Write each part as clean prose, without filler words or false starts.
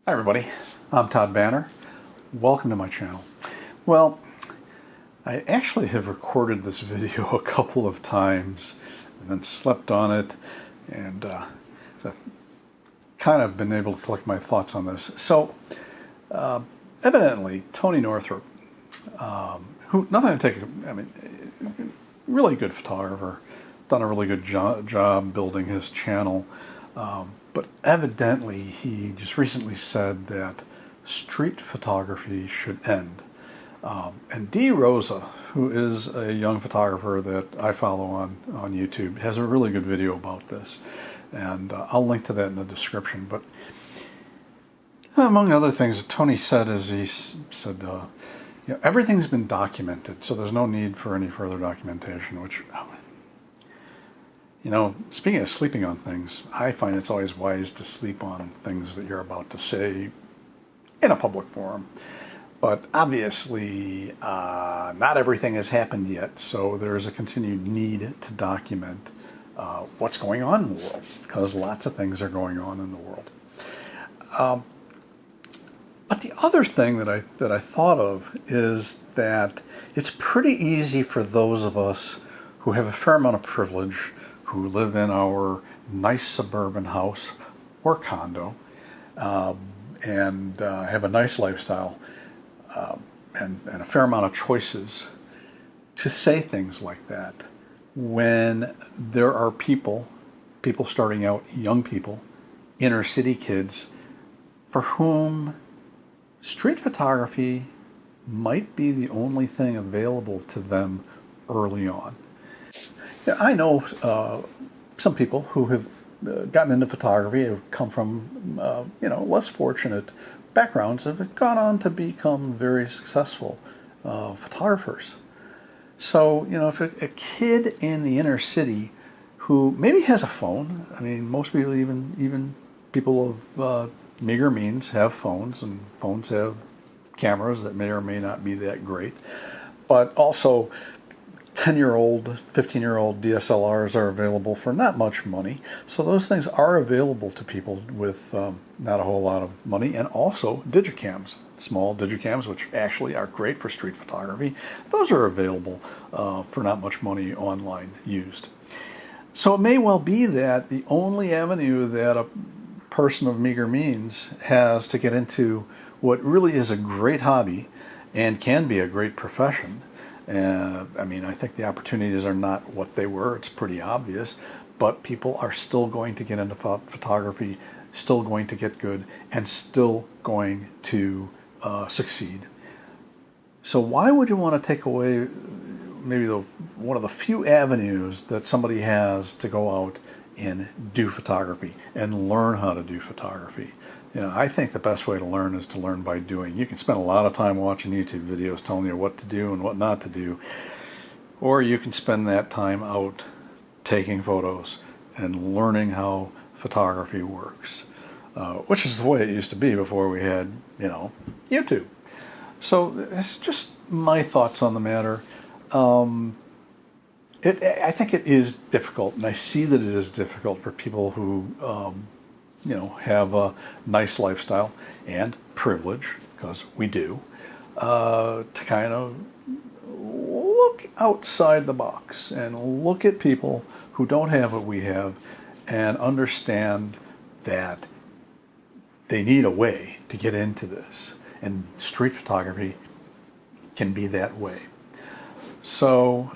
Hi everybody, I'm Todd Banner. Welcome to my channel. Well, I actually have recorded this video a couple of times and then slept on it, and so I've kind of been able to collect my thoughts on this. So, evidently, Tony Northrup, who, nothing to take, really good photographer, done a really good job building his channel. But evidently, he just recently said that street photography should end. And Dee Rosa, who is a young photographer that I follow on YouTube, has a really good video about this. And I'll link to that in the description. But among other things that Tony said is he said, everything's been documented, so there's no need for any further documentation, which... speaking of sleeping on things, I find it's always wise to sleep on things that you're about to say in a public forum. But obviously, not everything has happened yet, so there's a continued need to document what's going on in the world, because lots of things are going on in the world. But the other thing that I thought of is that it's pretty easy for those of us who have a fair amount of privilege, who live in our nice suburban house or condo, and have a nice lifestyle, and a fair amount of choices, to say things like that when there are people starting out, young people, inner city kids, for whom street photography might be the only thing available to them early on. Yeah, I know some people who have gotten into photography, have come from less fortunate backgrounds, have gone on to become very successful photographers. So if a kid in the inner city who maybe has a phone, most people, even people of meager means, have phones, and phones have cameras that may or may not be that great, but also 10-year-old, 15-year-old DSLRs are available for not much money. So those things are available to people with not a whole lot of money. And also digicams, small digicams, which actually are great for street photography. Those are available for not much money online used. So it may well be that the only avenue that a person of meager means has to get into what really is a great hobby and can be a great profession. I think the opportunities are not what they were. It's pretty obvious, but people are still going to get into photography, still going to get good, and still going to succeed. So why would you want to take away maybe one of the few avenues that somebody has to go out and do photography and learn how to do photography? I think the best way to learn is to learn by doing. You can spend a lot of time watching YouTube videos telling you what to do and what not to do, or you can spend that time out taking photos and learning how photography works, which is the way it used to be before we had, YouTube. So it's just my thoughts on the matter. I think it is difficult, and I see that it is difficult for people who have a nice lifestyle and privilege, because we do, to kind of look outside the box and look at people who don't have what we have and understand that they need a way to get into this. And street photography can be that way. So,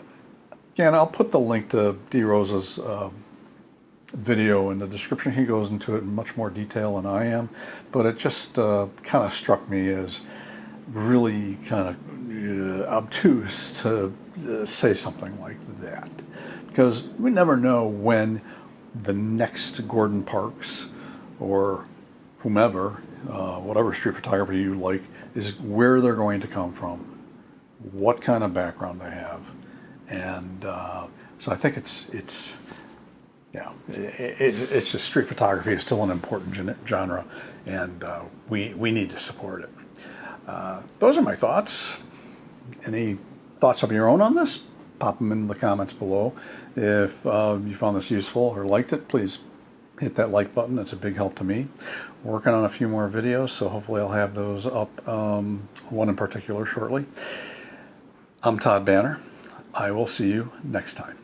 again, I'll put the link to Dee Rosa's video in the description. He goes into it in much more detail than I am, but it just kind of struck me as really kind of obtuse to say something like that, because we never know when the next Gordon Parks or whomever, whatever street photography you like, is where they're going to come from, what kind of background they have. And so I think it's just, street photography is still an important genre, and we need to support it. Those are my thoughts. Any thoughts of your own on this? Pop them in the comments below. If you found this useful or liked it, please hit that like button. That's a big help to me. Working on a few more videos, so hopefully I'll have those up, one in particular shortly. I'm Todd Banner. I will see you next time.